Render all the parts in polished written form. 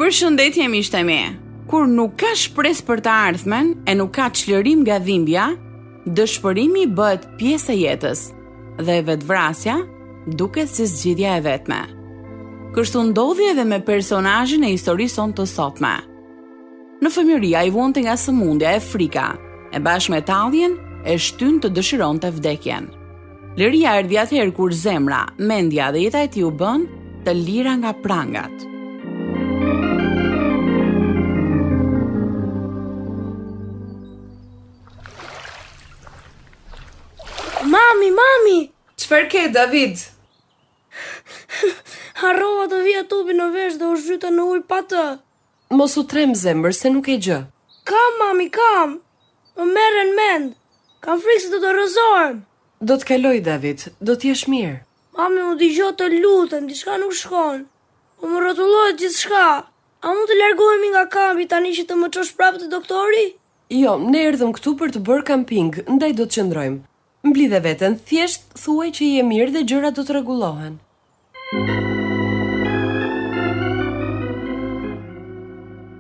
Përshëndetje miqtë e mi. Kur nuk ka shpresë për të ardhmen e nuk ka çlirim nga dhimbja, dëshpërimi bëhet pjesë e jetës dhe vetvrasja duket si zgjidhja e vetme. Kështu ndodhi edhe me personazhin e historisë sonë të sotme. Në fëmijëri ai vonte nga sëmundja e frika, e bashkë me talljen e shtyn të dëshironte vdekjen. Liria erdhi atëherë kur zemra, mendja dhe jeta e tij u bën të lira nga prangat. Mami! Çfarë ke, David? Harrova të vija tubin në vesh dhe u zhyta në ujë pa të. Mos u trem zemër, se nuk e gjë. Kam, mami, kam. Më merren mend. Kam frikë se do të rrëzohem. Do të kaloj, David, do t'jesh mirë. Mami, më dëgjoj të lutem, diçka nuk shkon. Po më rrotullohet gjithçka. A mund të largohemi nga kampi tani që të më çosh prapë te doktori? Jo, ne erdhëm këtu për të bërë kamping, ndaj do të qëndrojmë. Mblidhe veten, thjesht thuaj që je mirë dhe gjërat do të rregullohen.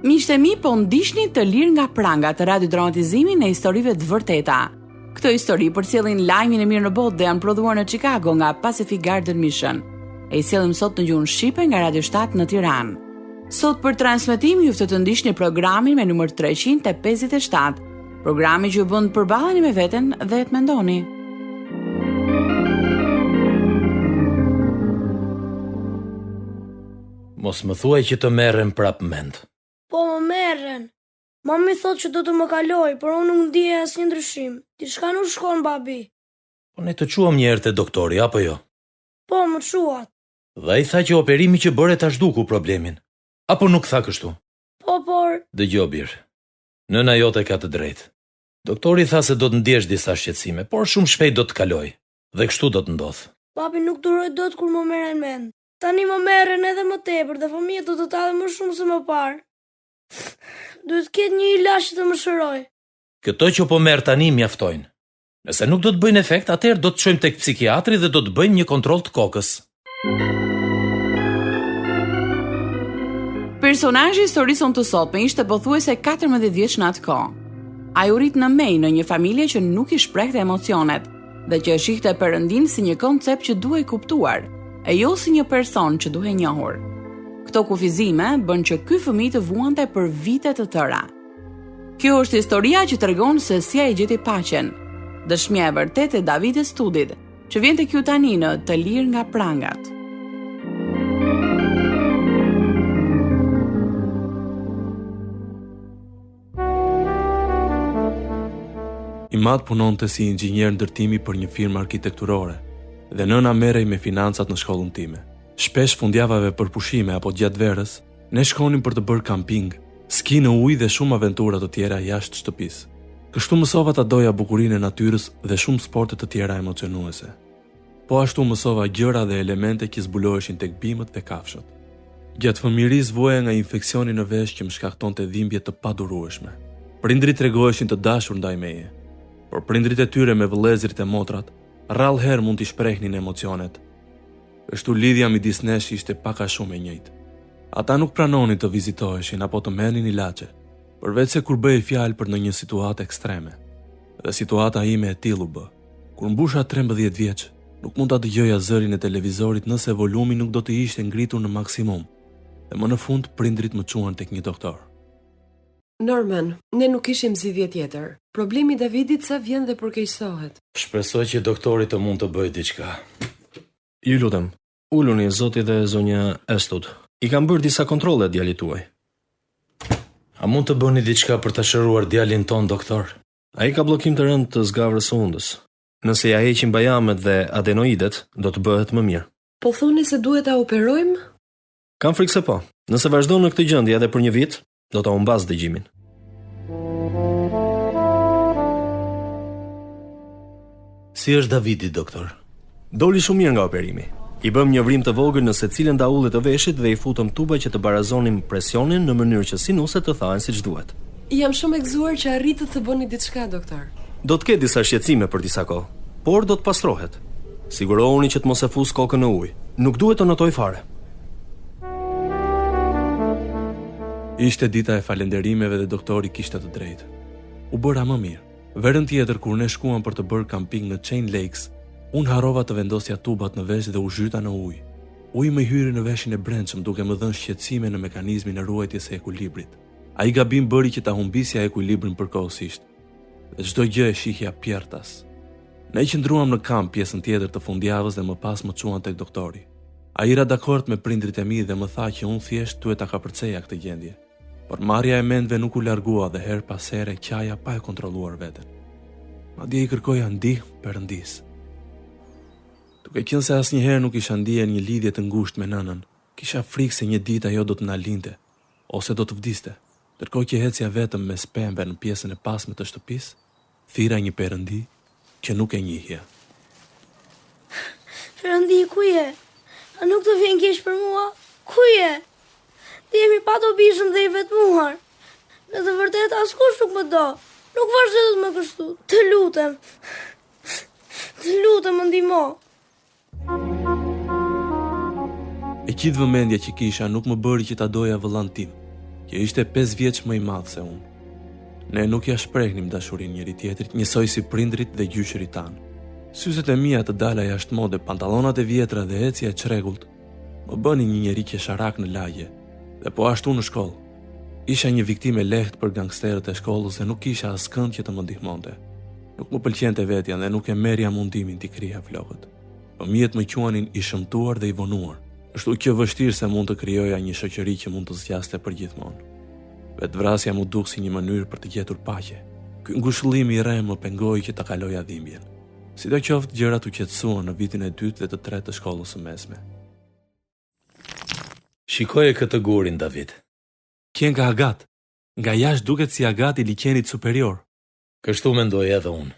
Miqtë e mi, po ndiqni të lirë nga prangat të radiodramatizimit në historive të vërteta. Këto histori përcjellin lajmin e mirë në botë dhe janë prodhuar në Chicago nga Pacific Garden Mission. E i sjellim sot në gjuhën shqipe nga Radio 7 në Tiranë. Sot për transmetim ju ftoj të ndiqni programin me numër 357, programi që ju bën të përballeni me veten dhe të mendoni. Mos më thuaj që të merren prap mend. Po më merren. Mami thot që do të më kaloj, por unë nuk ndjej asnjë ndryshim. Diçka nuk shkon, babi. Po ne të quam një herë te doktori apo jo? Po, më quat. Dhe ai tha që operimi që bëre ta zhduku problemin. Apo nuk tha kështu? Po, por... Dëgjoj bir. Nëna jote ka të drejtë. Doktori tha se do të ndjesh disa shqetësime, por shumë shpejt do të kaloj. Dhe kështu do të ndodh. Papi nuk duroj dot kur më merren mend. Tani më merren edhe më tepër dhe fëmijët do të tallen më shumë se më parë. Duhet ketë një ilazh që të më shëroj. Këto që po merr tani mjaftojnë. Nëse nuk do të bëjnë efekt, atëherë do të çojmë tek psikiatri dhe do të bëjmë një kontroll të kokës. Personazhi i historisë të sotme ishte pothuajse 14 vjeç në atë kohë. Ai u rit në Mej në një familje që nuk i shprehte emocionet dhe që e shihte Perëndin si një koncept që duhej kuptuar, e jo si një person që duhej njohur. Këto kufizime bën që ky fëmijë të vuante për vite të tëra. Kjo është historia që tregon se si ai gjeti paqen. Dëshmia e vërtetë e Davidit Studit, që vjen tek ju tani në Të lirë nga prangat. Imad punonte si inxhinier ndërtimi për një firmë arkitekturore dhe nëna merrej me financat në shkollën time. Shpesh fundjavave për pushime apo gjatë verës, ne shkonim për të bërë kamping, ski në ujë dhe shumë aventura të tjera jashtë shtëpisë. Kështu mësova ta doja bukurinë e natyrës dhe shumë sporte të tjera emocionuese. Po ashtu mësova gjëra dhe elemente që zbuloheshin tek bimët dhe kafshët. Gjatë fëmijërisë vuaja nga infeksioni në veshë që më shkaktonte dhimbje të padurueshme. Prindrit tregoheshin të dashur ndaj meje, por prindrit e tyre me vëllezërit e motrat rrallëherë mund t'i shprehnin emocionet. Kështu lidhja midis nesh ishte pak a shumë e njëjtë. Ata nuk pranonin të vizitoheshin apo të merrnin ilaçe, përveç se kur bëhej fjalë për në një situatë ekstreme. Dhe situata ime e tillë u bë. Kur mbusha 13 vjeç, nuk mund ta dëgjoja zërin e televizorit nëse volumi nuk do të ishte ngritur në maksimum. Dhe më në fund prindrit më çuan tek një doktor. Norman, ne nuk ishim zgjidhje tjetër. Problemi i Davidit sa vjen dhe përkeqësohet. Shpresoj që doktori të mund të bëjë diçka. Ju lutem, uluni zoti dhe zonja Estud. I kam bërë disa kontrolle djalit tuaj. A mund të bëni diçka për të shëruar djalin ton, doktor? Ai ka bllokim të rënd të zgavrës së undës. Nëse ja heqim bajamet dhe adenoidet, do të bëhet më mirë. Po thoni se duhet ta operojmë? Kam frikë se po. Nëse vazhdon në këtë gjendje edhe për një vit, do ta humbas dëgjimin. Si është Davidi, doktor? Doli shumë mirë nga operimi. I bëm një vrim të vogël në secilën daulli të veshit dhe i futëm tuba që të barazonin presionin në mënyrë që sinuset të thahen siç duhet. Jam shumë e gëzuar që arritët të bëni diçka, doktor. Do të ketë disa shqetësime për disa kohë, por do të pastrohet. Sigurohuni që të mos e fus kokën në ujë. Nuk duhet të notoj fare. Ishte dita e falenderimeve dhe doktori kishte të drejtë. U bëra më mirë. Verën tjetër kur ne shkuam për të bërë kamping në Chain Lakes, unë harrova të vendosja tubat në vesh dhe u zhyta në ujë. Uji më hyri në veshin e brendshëm duke më dhënë shqetësime në mekanizmin e ruajtjes së ekuilibrit. Ai gabim bëri që ta humbisja ekuilibrin përkohësisht. Dhe çdo gjë e shihja pjertas. Ne qëndruam në kamp pjesën tjetër të fundjavës dhe më pas më çuan tek doktori. Ai era dakord me prindrit e mi dhe më tha që unë thjesht duhet ta kapërceja këtë gjendje. Por marrja e mendve nuk u largua dhe her pas here qaja pa e kontrolluar veten. Madje I kërkoja ndihmë Perëndis. Duke qenë se asnjëherë nuk isha ndier një lidhje të ngushtë me nënën, kisha frikë se një ditë ajo do të na linte ose do të vdiste. Ndërkohë që hecja vetëm mes pemëve në pjesën e pasme të shtëpisë, thira një Perëndi që nuk e njihja. Perëndi, ku je? A nuk të vjen keq për mua? Ku je? Ti jemi pa dobishëm dhe I vetmuar. Në të vërtetë askush nuk më do. Nuk vazhdo të më kështu. Të lutem. Të lutem, më ndihmo. E qitë vëmendja që kisha nuk më bëri që ta doja vëllan tim, që ishte 5 vjeç më I madh se unë. Ne nuk ja shprehnim dashurinë njëri tjetrit, njësoj si prindrit dhe gjyqërit tanë. Syzet e mia të dala jashtë mode, pantallonat e vjetra dhe ecja e çrregullt më bënin një njeri qesharak në lagje. Dhe po ashtu në shkollë. Isha një viktimë e lehtë për gangsterët e shkollës dhe nuk kisha askënd që të më ndihmonte. Nuk më pëlqente vetja dhe nuk e merrja mundimin t'i krija flokët. Fëmijët më quanin I shëmtuar dhe I vonuar. Ashtu që vështirë se mund të krijoja një shoqëri që mund të zgjaste përgjithmonë. Vetvrasja mu duk si një mënyrë për të gjetur paqe. Ky ngushëllim I re më pengoi që ta kaloja dhimbjen. Sidoqoftë gjërat u qetësuan në vitin e 2 dhe të 3 të shkollës së mesme. Shikoje këtë gurin, David. Kje nga Agat. Nga jashtë duket si Agat I liqenit superior. Kështu mendoj edhe unë.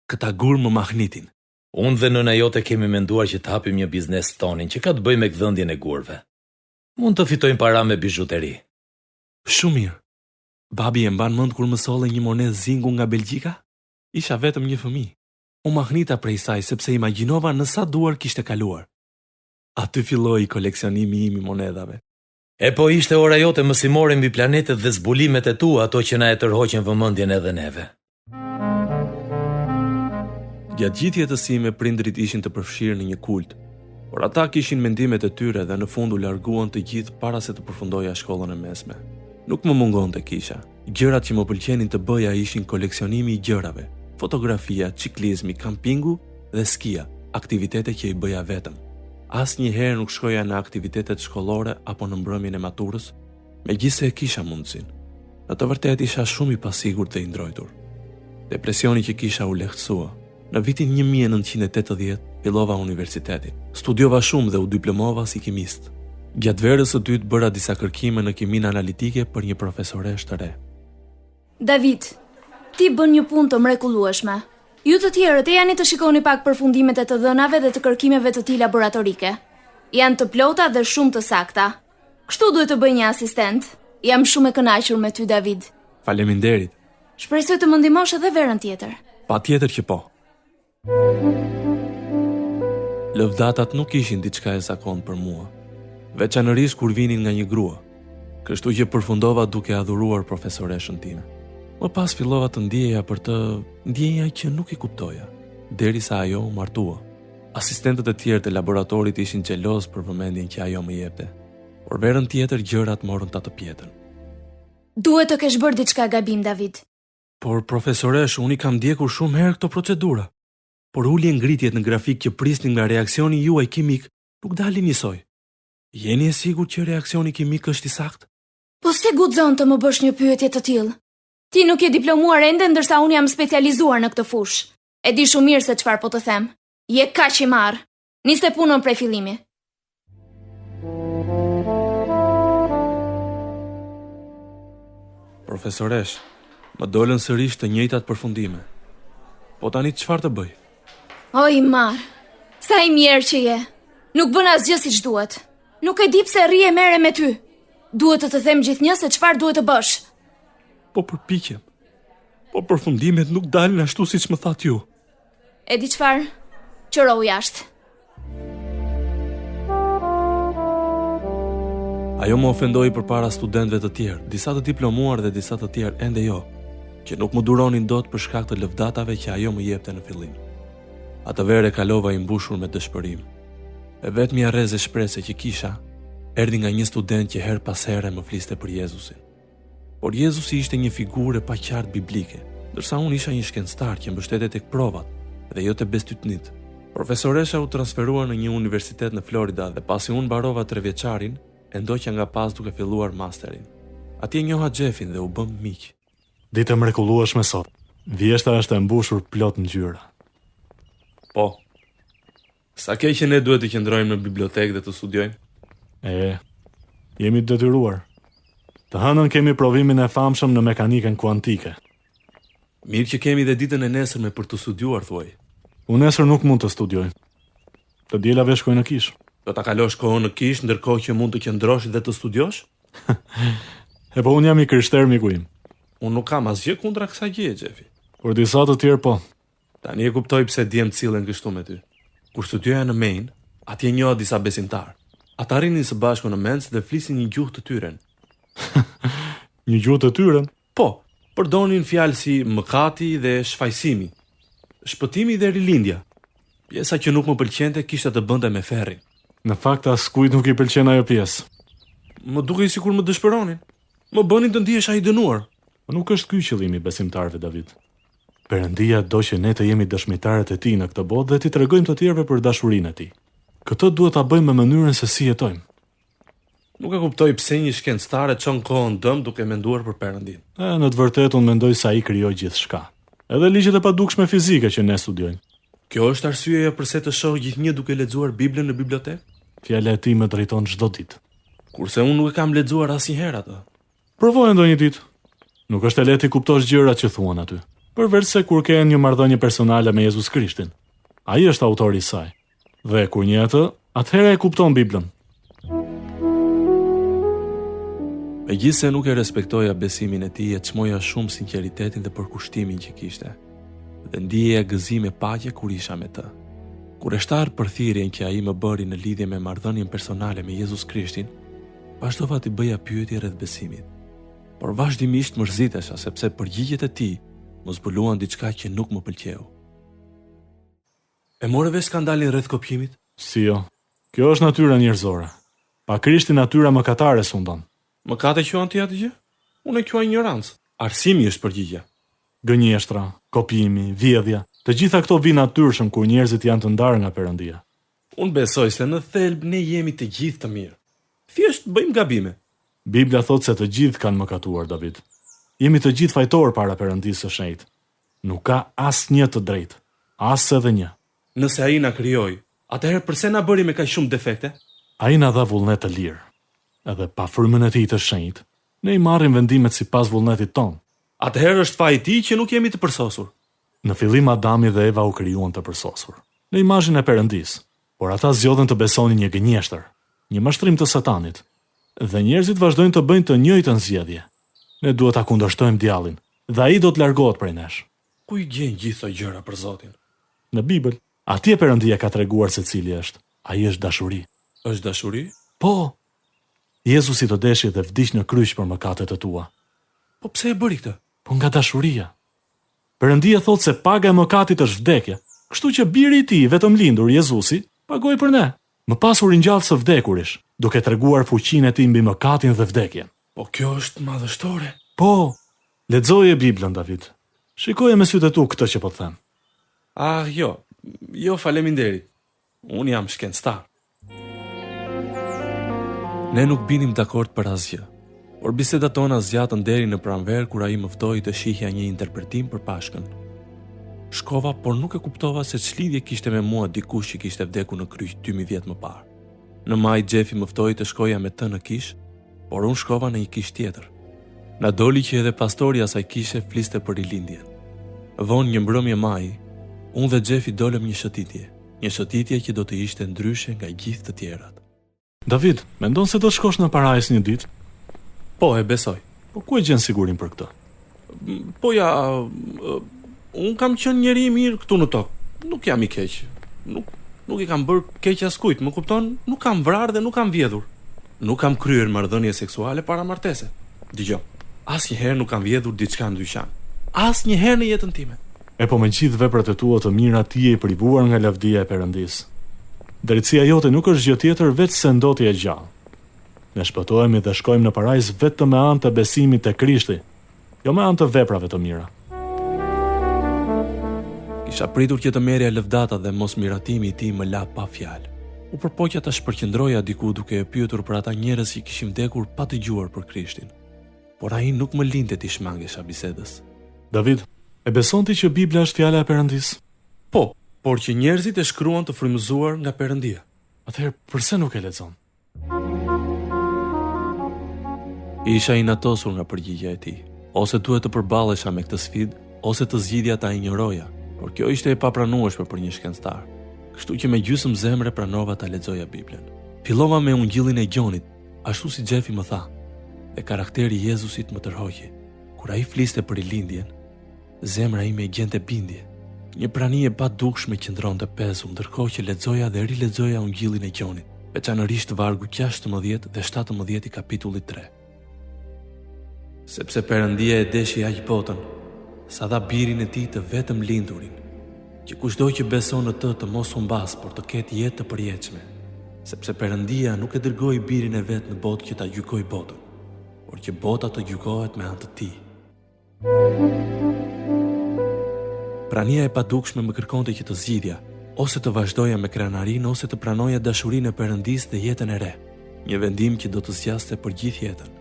Këta gur më mahnitin. Unë dhe nëna jote kemi menduar që të hapim një biznes tonin që ka të bëjë me gdhëndjen e gurve. Mund të fitojmë para me bizhuteri. Shumë mirë. Babi e mban mend kur më solle një monedhë zingu nga Belgjika? Isha vetëm një fëmijë. U mahnita prej saj sepse imagjinova në sa duar kishte kaluar. Aty filloi koleksionimi im I monedhave. E po ishte ora jote mësimore mbi planetet dhe zbulimet e tua, ato që na e tërhoqen vëmendjen edhe neve. Gjatë gjithë jetës sime prindrit ishin të përfshirë në një kult, por ata kishin mendimet e tyre dhe në fund u larguan të gjithë para se të përfundoja shkollën e mesme. Nuk më mungonte kisha. Gjërat që më pëlqenin të bëja ishin koleksionimi I gjërave, fotografia, ciklizmi, kampingu dhe skia, aktivitete që I bëja vetëm. Asnjëherë nuk shkoja në aktivitetet shkollore apo në mbrëmjen e maturës, megjithse e kisha mundësinë. Në të vërtetë isha shumë I pasigurt dhe I ndrojtur. Depresioni që kisha u lehtësua. Në vitin 1980 fillova universitetin. Studiova shumë dhe u diplomova si kimist. Gjatë verës së dytë bëra disa kërkime në kimin analitike për një profesoresh të re. David, ti bën një punë të mrekullueshme. Ju të tjerët e jani të shikoni pak përfundimet e të dhënave dhe të kërkimeve të tij laboratorike. Janë të plota dhe shumë të sakta. Kështu duhet të bëj një asistent. Jam shumë e kënaqur me ty, David. Faleminderit. Shpresoj të më ndihmosh edhe verën tjetër. Patjetër që po. Lëvdatat nuk ishin diçka e zakontë për mua, veçanërisht kur vinin nga një grua. Kështu që përfundova duke adhuruar profesoreshën time. Më pas fillova të ndjeja për të ndjenja që nuk I kuptoja, derisa ajo u martua. Asistentët e tjerë të laboratorit ishin xheloz për vëmendjen që ajo më jepte, por verën tjetër gjërat morën ta të pjetën. Duhet të kesh bërë diçka gabim, David. Por profesoresh, unë I kam ndjekur shumë herë këto procedura. Por ulje ngritjet në grafik që prisnin nga reaksioni juaj kimik nuk dalin njësoj. Jeni e sigurt që reaksioni kimik është I saktë? Po se guxon të më bësh një pyetje të tillë? Ti nuk je diplomuar ende ndërsa unë jam specializuar në këtë fushë. E di shumë mirë se çfarë po të them. Je kaq I marr. Niste punën prej fillimi. Profesoresh, më dolën sërish të njëjtat përfundime. Po tani çfarë të bëj? O I marr. Sa I mirë që je. Nuk bën asgjë siç duhet. Nuk e di pse rri e merre me ty. Duhet të them gjithnjë se çfarë duhet të bësh. Po përpiqem. Po përfundimet nuk dalin ashtu siç më thatë ju. E di çfarë? Qëro jashtë. Ajo më ofendoi përpara studentëve të tjerë, disa të diplomuar dhe disa të tjerë ende jo, që nuk më duronin dot për shkak të lëvdatave që ajo më jepte në fillim. Atë verë kalova i mbushur me dëshpërim. E vetmja rrezë shpresë që kisha erdhi nga një student që her pas here më fliste për Jezusin. Por Jezusi ishte një figurë pa qartë biblike, ndërsa unë isha një shkencëtar që mbështetet tek provat dhe jo te bestytnit. Profesoresha u transferua në një universitet në Florida dhe pasi unë mbarova 3 vjeçarin, e ndoqja nga pas duke filluar masterin. Atje njoha Jeffin dhe u bëm miq. Ditë mrekullueshme sot. Vjeshta është e mbushur plot ngjyra. Po. Sa keq që ne duhet të qëndrojmë në bibliotekë dhe të studiojmë? Jemi të detyruar. Të hënën kemi provimin e famshëm në mekanikën kuantike. Mirë që kemi dhe ditën e nesërme për të studiuar, thuaj. Unë nesër nuk mund të studioj. Të dielave shkoj në kish. Do ta kalosh kohën në kish ndërkohë që mund të qëndrosh dhe të studiosh? Po unë jam i krishter, miku im. Unë nuk kam asgjë kundra kësaj gjëje, Xhefi. Por disa të tjerë po. Tani e kuptoj pse djem cilën kështu me ty. Kur studioja në Maine, atje njoha disa besimtar. Ata rinin së bashku në mens dhe flisin një gjuhë të tyren. Një gjuhë të tyren? Po, përdonin fjalë si mëkati dhe shfaqësimi, shpëtimi dhe rilindja. Pjesa që nuk më pëlqente kishte të bënte me ferrin. Në fakt as kujt nuk i pëlqen ajo pjesë. Më dukej sikur më dëshpëronin. Më bënin të ndihesha i dënuar. Nuk është ky qëllimi i besimtarëve, David. Perëndia do që ne të jemi dëshmitarët e tij në këtë botë dhe t'i tregojmë të tjerëve për dashurinë e tij. Këtë duhet ta bëjmë me mënyrën se si jetojmë. Nuk e kuptoj pse një shkencëtar e çon kohën dëm duke menduar për Perëndin. Në të vërtetë unë mendoj se ai krijoi gjithçka. Edhe ligjet e padukshme fizike që ne studiojmë. Kjo është arsyeja pse të shoh gjithnjë duke lexuar Biblën në bibliotekë? Fjala e tij më drejton çdo ditë. Kurse unë nuk e kam lexuar asnjëherë atë. Provoj ndonjë ditë. Nuk është e lehtë të kuptosh gjërat që thuan aty. Përveç se kur ke një marrëdhënie personale me Jezus Krishtin. Ai është autori i saj. Dhe kur njeh atë, atëherë e kupton Biblën. Megjithse nuk e respektoja besimin e tij, e çmoja shumë sinqeritetin dhe përkushtimin që kishte. Dhe ndiheja gëzim e paqe kur isha me të. Kur e shtar përthirrjen që ai më bëri në lidhje me marrëdhënien personale me Jezus Krishtin, vazhdova t'i bëja pyetje rreth besimit. Por vazhdimisht mërzitesha sepse përgjigjet e tij më zbuluan diçka që nuk më pëlqeu. E morë vesh skandalin rreth kopjimit? Si jo. Kjo është natyra njerëzore. Pa Krishtin natyra mëkatare sundon. Mëkate quan ti atë gjë? Unë e quaj ignorancë. Arsimi është përgjigja. Gënjeshtra, kopjimi, vjedhja, të gjitha këto vijnë natyrshëm kur njerëzit janë të ndarë nga Perëndia. Unë besoj se në thelb ne jemi të gjithë të mirë. Thjesht bëjmë gabime. Bibla thot se të gjithë kanë mëkatuar, David. Jemi të gjithë fajtorë para Perëndisë së Shenjtë. Nuk ka asnjë të drejtë, as edhe një. Nëse ai na krijoi, atëherë pse na bëri me kaq shumë defekte? Ai na dha vullnet të lirë. Edhe pa frymën e tij të shenjtë, ne i marrim vendimet sipas vullnetit ton. Atëherë është faji i tij që nuk jemi të përsosur. Në fillim Adami dhe Eva u krijuan të përsosur, në imazhin e Perëndisë, por ata zgjodhen të besonin një gënjeshtër, një mashtrim të Satanit. Dhe njerëzit vazhdojnë të bëjnë të njëjtën zgjedhje. Ne duhet ta kundërshtojmë djallin, dhe ai do të largohet prej nesh. Ku i gjen gjithë këto gjëra për Zotin? Në Bibël, atje Perëndia ka treguar se cili është. Ai është dashuri. Është dashuri? Po. Jezusi të deshi dhe vdiq në kryq për mëkatet e tua. Po pse e bëri këtë? Po nga dashuria. Perëndia thotë se paga e mëkatit është vdekje, kështu që biri i tij, vetëm lindur, Jezusi, pagoi për ne. Më pas u ringjall së vdekurish, duke treguar fuqinë e tij mbi mëkatin dhe vdekjen. Po kjo është madhështore. Po. Lexoje Biblën, David. Shikoje me sytë e tu këtë që po të them. Jo, faleminderit. Unë jam shkencëtar. Ne nuk binim dakord për asgjë, por bisedat tona zgjatën deri në pranverë kur ai më ftoi të shihja një interpretim për Pashkën. Shkova, por nuk e kuptova se ç'lidhje kishte me mua dikush që kishte vdekur në kryq 2000 vjet më parë. Në maj Jeffi më ftoi të shkoja me të në kish, por unë shkova në një kish tjetër. Na doli që edhe pastori asaj kishe fliste për rilindjen. Vonë një mbrëmje maji, unë dhe Jeffi dolëm një shëtitje që do të ishte ndryshe nga gjithë të tjerat. David, mendon se do të shkosh në parajs një ditë? Po, e besoj. Po ku e gjen sigurin për këtë? Unë kam qenë njeri i mirë këtu në tokë. Nuk jam i keq. Nuk i kam bërë keq askujt, më kupton? Nuk kam vrarë dhe nuk kam vjedhur. Nuk kam kryer marrëdhënie seksuale para martese. Dgjoj, asnjëherë nuk kam vjedhur diçka në dyqan. Asnjëherë në jetën time. E po me gjithë veprat e tua të mira ti je i privuar nga lavdia e Perëndis. Drejtësia jote nuk është gjë tjetër veç se ndotja e gjallë. Ne shpëtohemi dhe shkojmë në parajs vetëm me anë të besimit te Krishti, jo me anë të veprave të mira. Kisha pritur që të merrja lëvdata dhe mos miratimi i tij më la pa fjalë. U përpoqja ta shpërqendroja diku duke e pyetur për ata njerëz që kishin vdekur pa dëgjuar për Krishtin. Por ai nuk më linte t'i shmangesha bisedës. David, e beson ti që Bibla është fjala e Perëndis? Po, por që njerëzit e shkruan të frymëzuar nga Perëndia. Atëherë pse nuk e lexon? Isha inatosur nga përgjigjja e tij. Ose duhet të përballesha me këtë sfidë, ose të zgjidhja ta injoroja, por kjo ishte e papranueshme për një shkencëtar. Kështu që me gjysmë zemre pranova ta lexoja Biblën. Fillova me Ungjillin e Gjonit, ashtu si Xhefi më tha, dhe karakteri i Jezusit më tërhoqi. Kur ai fliste për rilindjen, zemra ime gjente bindje. Një prani e padukshme qëndronte pezu, ndërkohë që lexoja dhe rilexoja Ungjillin e Gjonit, veçanërisht vargu 16 dhe 17 i kapitullit 3. Sepse Perëndia e deshi aq botën, sa dha birin e tij të vetëm lindurin, që kushdo që beson në të mos humbas, por të ketë jetë të përjetshme. Sepse Perëndia nuk e dërgoi birin e vet në botë që ta gjykojë botën, por që bota të gjykohet me anë të tij. Prania e padukshme më kërkonte që të zgjidhja, ose të vazhdoja me krenarinë ose të pranoja dashurinë e Perëndisë dhe jetën e re, një vendim që do të zgjaste për gjithë jetën.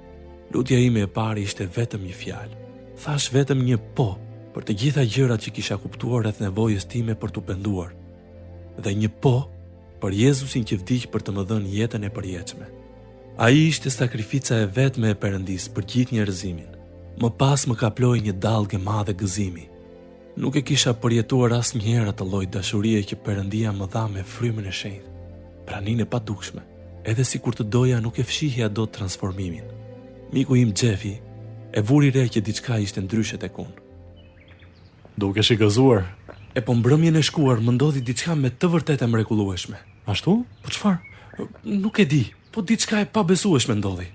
Lutja ime e parë ishte vetëm një fjalë. Thash vetëm një po për të gjitha gjërat që kisha kuptuar rreth nevojës time për t'u penduar. Dhe një po për Jezusin që vdiq për të më dhënë jetën e përjetshme. Ai ishte sakrifica e vetme e Perëndisë për gjithë njerëzimin. Më pas më kaploi një dallgë e madhe gëzimi. Nuk e kisha përjetuar asnjëherë atë lloj dashurie që Perëndia më dha me frymën e shenjtë. Praninë e padukshme, edhe sikur të doja nuk e fshihja dot transformimin. Miku im Xhefi e vuri re që diçka ishte ndryshe tek unë. Dukesh i gëzuar. E po mbrëmjen e shkuar më ndodhi diçka me të vërtetë mrekullueshme. Ashtu? Po çfarë? Nuk e di, po diçka e pabesueshme ndodhi.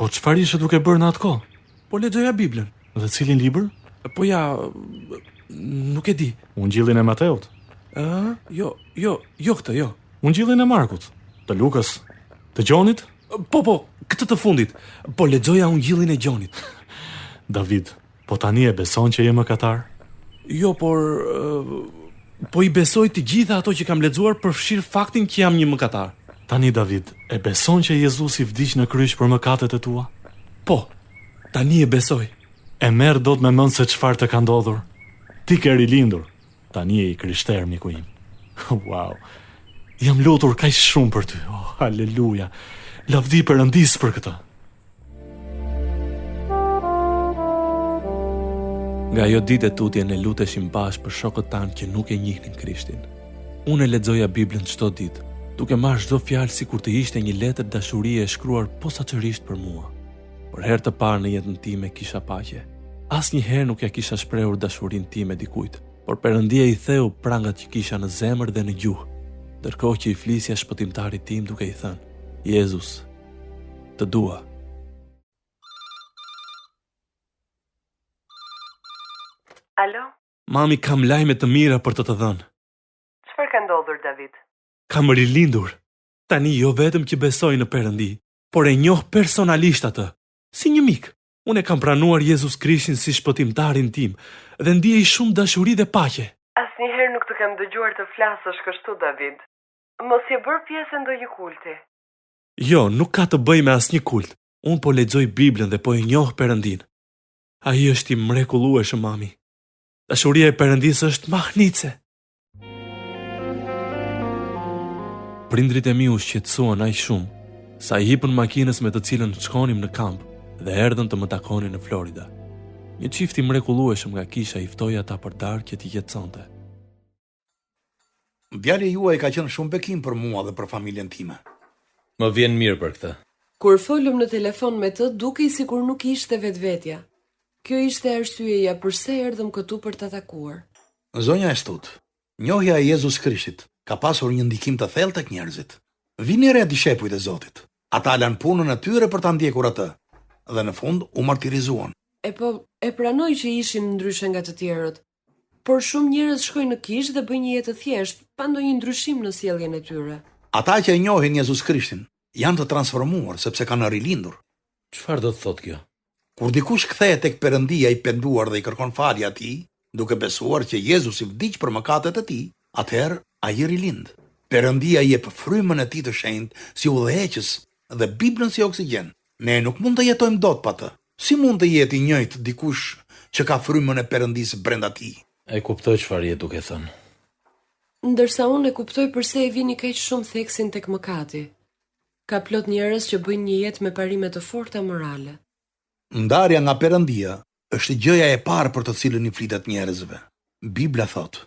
Po çfarë ishe duke bërë në atë kohë? Po lexoja Biblën. Dhe cilin libër? Po ja, nuk e di. Ungjillin e Mateut? Jo këtë, jo. Ungjillin e Markut, të Lukës, të Gjonit? Po, këtë të fundit. Po lexoja Ungjillin e Gjonit. David, po tani e beson që je mëkatar? Jo, po i besoj të gjitha ato që kam lexuar përfshir faktin që jam një mëkatar. Tani David, e beson që Jezusi vdiq në kryq për mëkatet e tua? Po, tani e besoj. E merr dot me mend se çfarë të ka ndodhur? Ti ke rilindur. Tani je i krishter, miku im. Wow. Jam lutur kaq shumë për ty. Oh, haleluja. Lavdi Perëndis për këtë. Nga ajo ditë e tutje ne luteshim bashkë për shokët tanë që nuk e njihnin Krishtin. Unë e lexoja Biblën çdo ditë, duke marrë çdo fjalë sikur të ishte një letër dashurie e shkruar posaçërisht për mua. Për herë të parë në jetën time kisha paqe. Asnjëherë nuk ja kisha shprehur dashurinë time dikujt, por Perëndia i theu prangat që kisha në zemër dhe në gjuhë, ndërkohë që i flisja shpëtimtarit tim duke i thënë: Jezus, të dua. Alo? Mami, kam lajme të mira për të dhënë. Çfarë ka ndodhur, David? Kam rilindur. Tani jo vetëm që besoj në Perëndi, por e njoh personalisht atë, si një mik. Unë e kam pranuar Jezus Krishtin si shpëtimtarin tim dhe ndiej shumë dashuri dhe paqe. Asnjëherë nuk të kam dëgjuar të flasësh kështu, David. Mos je bërë pjesë ndonjë kulti. Jo, nuk ka të bëjë me asnjë kult. Unë po lexoj Biblën dhe po e njoh Perëndin. Ai është i mrekullueshëm, mami. Dashuria e Perëndisë është mahnitse. Prindrit e mi u shqetësuan aq shumë sa i hipën makinës me të cilën shkonim në kamp dhe erdhën të më takonin në Florida. Një çift i mrekullueshëm nga kisha i ftoi ata për darkë që t'i qetësonte. Djali juaj ka qenë shumë bekim për mua dhe për familjen time. Më vjen mirë për këtë. Kur folëm në telefon me të, dukej sikur nuk ishte vetvetja. Kjo ishte arsyeja pse erdhëm këtu për ta takuar. Zonja Estut, njohja e Jezus Krishtit ka pasur një ndikim të thellë tek njerëzit. Vini re dishepujt e Zotit. Ata lanë punën e tyre për ta ndjekur atë, dhe në fund u martirizuan. E pranoj që ishin ndryshe nga të tjerët, por shumë njerëz shkojnë në kishë dhe bëjnë një jetë të thjeshtë, pa ndonjë ndryshim në sjelljen e tyre. Ata që e njohin Jezus Krishtin janë të transformuar sepse kanë rilindur. Çfarë do të thotë kjo? Kur dikush kthehet tek Perëndia i penduar dhe i kërkon falje atij, duke besuar që Jezusi vdiq për mëkatet e tij, atëherë ai rilind. Perëndia i jep frymën e tij të shenjtë si udhëheqës dhe Biblën si oksigjen. Ne nuk mund të jetojmë dot pa të. Si mund të jetë i njëjtë dikush që ka frymën e Perëndisë brenda tij? E kuptoj çfarë je duke thënë. Ndërsa unë e kuptoj pse e vini kaq shumë theksin tek mëkati. Ka plot njerëz që bëjnë një jetë me parime të forta morale. Ndarja nga Perëndia është gjëja e parë për të cilën i flitet njerëzve. Bibla thot,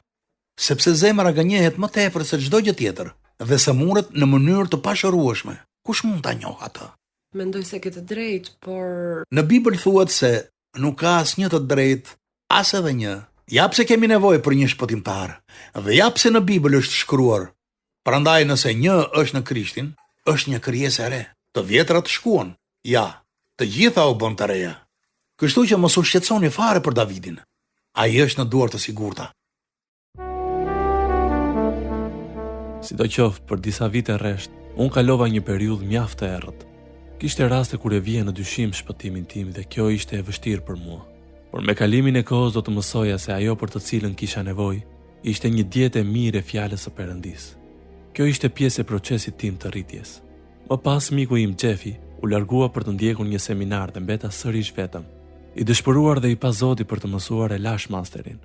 sepse zemra gënjehet më tepër se çdo gjë tjetër dhe sëmuret në mënyrë të pashërueshme. Kush mund ta njohë atë? Mendoj se ke të drejtë, por Në Bibël thuhet se nuk ka asnjë të drejtë, as edhe një. Ja pse kemi nevojë për një shpëtimtar, dhe ja pse në Bibël është shkruar. Prandaj nëse një është në Krishtin, është një krijesë e re. Të vjetrat shkuan, ja, të gjitha u bën të reja. Kështu që mos u shqetësoni fare për Davidin. Ai është në duar të sigurta. Sidoqoftë, për disa vite rresht, unë kalova një periudhë mjaft të errët. Kishte raste kur e vije në dyshim shpëtimin tim dhe kjo ishte e vështirë për mua. Por me kalimin e kohës do të mësoja se ajo për të cilën kisha nevojë ishte një dietë e mirë e fjalës së Perëndisë. Kjo ishte pjesë e procesit tim të rritjes. Më pas miku im Xhefi u largua për të ndjekur një seminar dhe mbeta sërish vetëm. I dëshpëruar dhe i pa Zoti për të mësuar e lash masterin.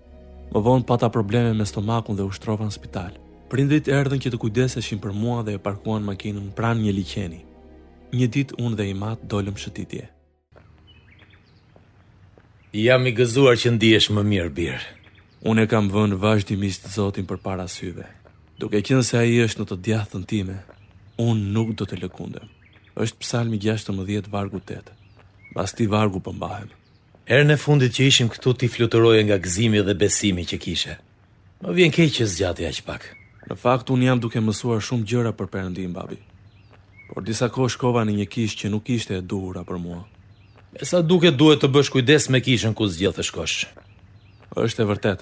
Më vonë pata probleme me stomakun dhe u shtrova në spital. Prindrit erdhën që të kujdeseshin për mua dhe e parkuan makinën pranë një liqeni. Një ditë unë dhe i mat dolëm shëtitje. Jam i gëzuar që ndihesh më mirë, Bir. Unë e kam vënë vazhdimisht Zotin përpara syve. Duke qenë se ai është në të djathtën time, unë nuk do të lëkundem. Është Psalmi 16 vargu 8. Pas ti vargu përmbahem. Herën e fundit që ishim këtu ti fluturoje nga gëzimi dhe besimi që kishe. Më vjen keq që zgjati aq pak. Në fakt unë jam duke mësuar shumë gjëra për Perëndin, babi. Por disa kohë shkova në një kishë që nuk ishte e duhura për mua. E sa duket duhet të bësh kujdes me kishën ku zgjidh të shkosh. Është e vërtet.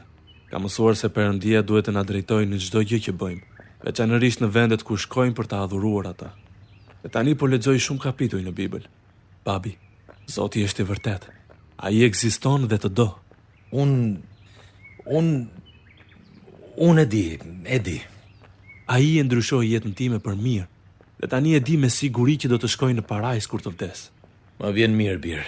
Kam mësuar se Perëndia duhet të na drejtojë në çdo gjë që bëjmë, veçanërisht në vendet ku shkojmë për të adhuruar ata. E tani po lexoj shumë kapituj në Bibël. Babi, Zoti është i vërtet. Ai ekziston dhe të do. Unë e di. Ai e ndryshoi jetën time për mirë. Dhe tani e di me siguri që do të shkoj në parajs kur të vdes. Më vjen mirë, Bir.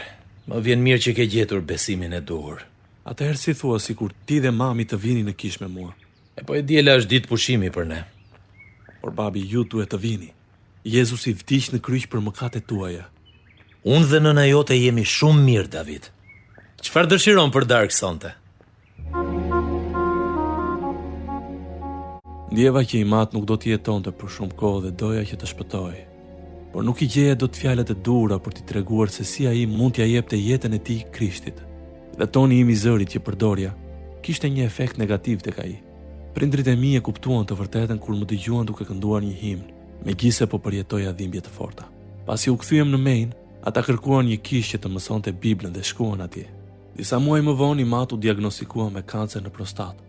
Më vjen mirë që ke gjetur besimin e duhur. Atëherë si thua sikur ti dhe mami të vini në kishë me mua. E po e diela është ditë pushimi për ne. Por babi, ju duhet të vini. Jezusi vdiq në kryq për mëkatet tuaja. Unë dhe nëna jote jemi shumë mirë, David. Çfarë dëshiron për darkë sonte? Ndjeva që i mat nuk do të jetonte për shumë kohë dhe doja që të shpëtoj. Por nuk i gjeja do të fjalët e duhura për t'i treguar se si ai mund t'ja jepte jetën e tij Krishtit. Dhe toni im i zërit që përdorja kishte një efekt negativ tek ai. Prindrit e mi e kuptuan të vërtetën kur më dëgjuan duke kënduar një himn, megjithse po përjetoja dhimbje të forta. Pasi u kthyem në Maine, ata kërkuan një kishë që të mësonte Biblën dhe shkuan atje. Disa muaj më vonë i mat u diagnostikua me kancer në prostatë.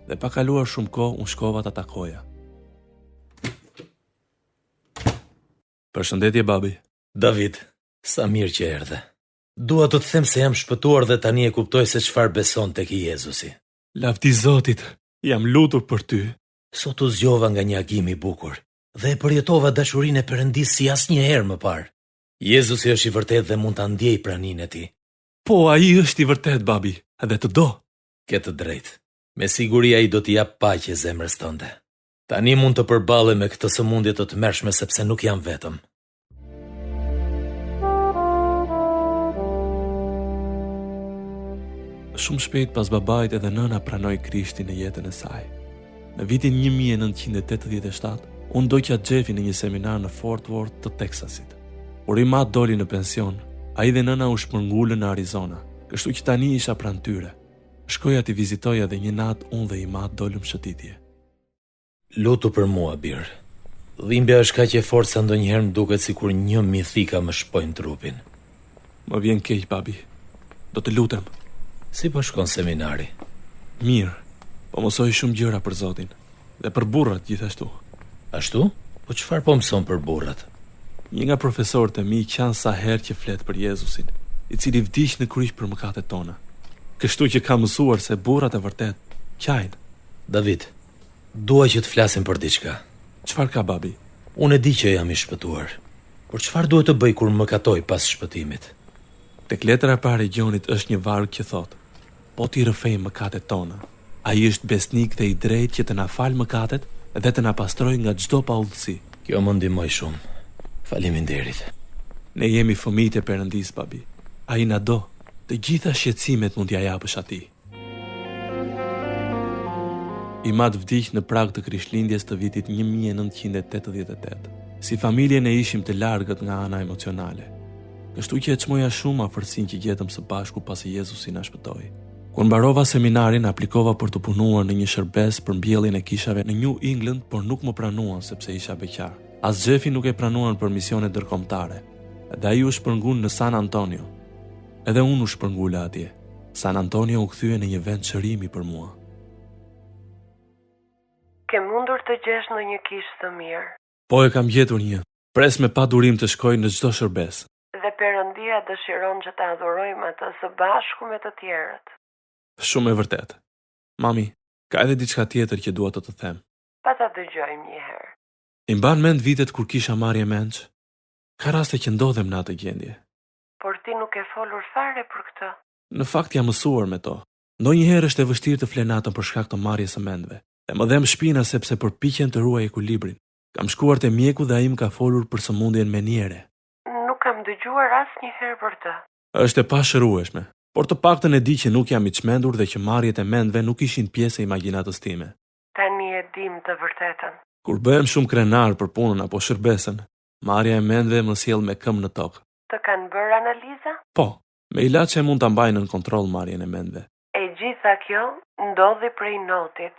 Dhe pa kaluar shumë kohë unë shkova ta takoja. Përshëndetje, babi. David, sa mirë që erdhe. Dua të të them se jam shpëtuar dhe tani e kuptoj se çfarë beson tek Jezusi. Lavdi Zotit, jam lutur për ty. Sot u zgjova nga një agim i bukur dhe e përjetova dashurinë e Perëndisë si asnjëherë më parë. Jezusi është i vërtetë dhe mund ta ndjej praninë e tij. Po, ai është i vërtetë, babi, edhe të do. Ke të drejtë. Me siguri ai do t'i jap paqe zemrës tënde. Tani mund të përballem me këtë sëmundje të tmerrshme sepse nuk jam vetëm. Shumë shpejt pas babait edhe nëna pranoi Krishtin në jetën e saj. Në vitin 1987, unë doqja Xhefi në një seminar në Fort Worth të Texasit. Kur i mat doli në pension, ai dhe nëna u shpërngulën në Arizona, kështu që tani isha pranë tyre. Shkoja t'i vizitoja dhe një natë unë dhe i mat dolëm shëtitje. Lutu për mua, Bir. Dhimbja është kaq e fortë sa ndonjëherë më duket sikur një mithika më shpojnë trupin. Më vjen keq, babi. Do të lutem. Si po shkon seminari? Mirë, po mësoj shumë gjëra për Zotin. Dhe për burrat gjithashtu. Ashtu? Po çfarë po mëson për burrat? Një nga profesorët e mi qanë sa herë që flet për Jezusin, i cili vdiq në kryq për mëkatet tona. Kështu që ka mësuar se burrat e vërtet qajnë. David, dua që të flasim për diçka. Çfarë ka, babi? Unë e di që jam i shpëtuar, por çfarë duhet të bëj kur më mëkatoj pas shpëtimit? Tek letra e parë e Gjonit është një varg që thotë: po ti rrëfej mëkatet tona, ai është besnik dhe i drejtë që të na falë mëkatet dhe të na pastrojë nga çdo paudhësi. Kjo më ndihmoi shumë. Faleminderit. Ne jemi fëmijët e Perëndis, babi. Ai na do. Të gjitha shqetësimet mund t'ja japësh atij. I mat vdiq në prag të Krishtlindjes të vitit 1988. Si familje ne ishim të largët nga ana emocionale. Kështu që e çmoja shumë afërsinë që gjetëm së bashku pasi Jezusi na shpëtoi. Kur mbarova seminarin, aplikova për të punuar në një shërbes për mbjelljen e kishave në New England, por nuk më pranuan sepse isha beqar. As Xhefi nuk e pranuan për misione ndërkombëtare. Dhe ai u shpërngun në San Antonio. Edhe unë u shpërngula atje. San Antonio u kthye në një vend çërimi për mua. Ke mundur të gjesh në një kishë të mirë? Po, e kam gjetur një. Pres me pa durim të shkoj në çdo shërbes. Dhe Perëndia dëshiron që ta adhurojmë atë së bashku me të tjerët. Shumë e vërtet. Mami, ka edhe diçka tjetër që dua të them. Pa ta dëgjojmë një herë. I mban mend vitet kur kisha marrje menç? Ka raste që ndodhem në atë gjendje. Por ti nuk e folur fare për këtë. Në fakt jam mësuar me to. Ndonjëherë është e vështirë të flen natën për shkak të marrjes së mendve. Dhe më dhem shpina sepse përpiqem të ruaj ekuilibrin. Kam shkuar te mjeku dhe ai më ka folur për sëmundjen meniere. Nuk kam dëgjuar asnjëherë për të. Është e pashërueshme, por të paktën e di që nuk jam i çmendur dhe që marrjet e mendve nuk ishin pjesë e imagjinatës time. Tani e dim të vërtetën. Kur bëhem shumë krenar për punën apo shërbesën, marrja e mendve më sjell me këmbë në tokë. Të kanë bërë analiza? Po, me ilaçe mund ta mbajnë në kontroll marrjen e mendve. E gjitha kjo ndodhi prej notit.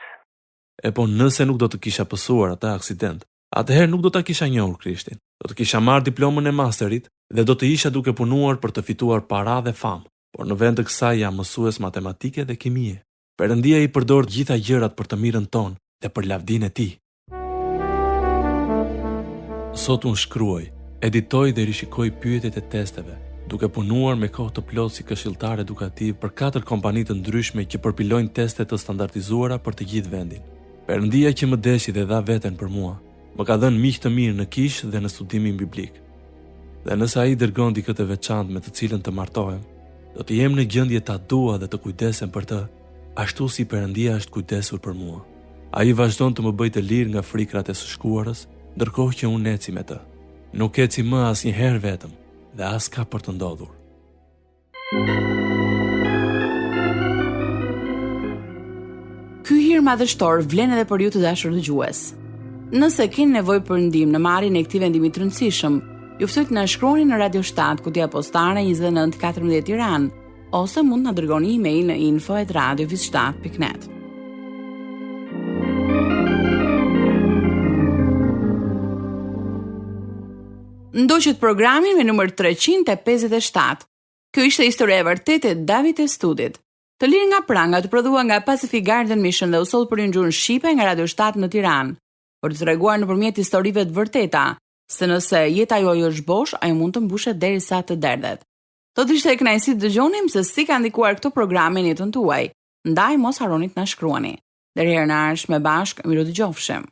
E po nëse nuk do të kisha pësuar atë aksident, atëherë nuk do ta kisha njohur Krishtin. Do të kisha marrë diplomën e masterit dhe do të isha duke punuar për të fituar para dhe famë. Por në vend të kësaj jam mësues matematike dhe kimie. Perëndia i përdor gjitha gjërat për të mirën tonë dhe për lavdinë e tij. Sot unë shkruaj, editoj dhe rishikoj pyetjet e testeve, duke punuar me kohë të plotë si këshilltar edukativ për 4 kompani të ndryshme që përpilojnë teste të standardizuara për të gjithë vendin. Perëndia që më deshi dhe dha veten për mua, më ka dhënë miq të mirë në kishë dhe në studimin biblik. Dhe nëse ai dërgon dikë të veçantë me të cilën të martohem, do të jem në gjendje ta dua dhe të kujdesem për të, ashtu si Perëndia është kujdesur për mua. Ai vazhdon të më bëjë të lirë nga frikrat e së shkuarës, ndërkohë që unë eci me të. Nuk eci më asnjëherë vetëm dhe as ka për të ndodhur. Ky hir madhështor vlen edhe për ju të dashur dëgjues. Nëse keni nevojë për ndihmë në marrjen e këtij vendimi të rëndësishëm, ju ftoj të na shkruani në Radio 7 kutia postare 2914 Tiranë, ose mund na dërgoni email në info@radioviz7.net. Ndoqët programin me numër 357. Kjo ishte historia e vërtetë e David e Studit. Të lirë nga pranga të prodhua nga Pacific Garden Mission dhe u soll për një gjuhën shqipe nga Radio 7 në Tiranë, për të treguar nëpërmjet historive të vërteta, se nëse jeta juaj është bosh, ai mund të mbushet derisa të derdhet. Do të ishte e kënaqësi të dëgjonim se si ka ndikuar këto programe në jetën tuaj. Ndaj mos harroni të na shkruani. Deri herë në ardhshme bashkë, miru dëgjofshim.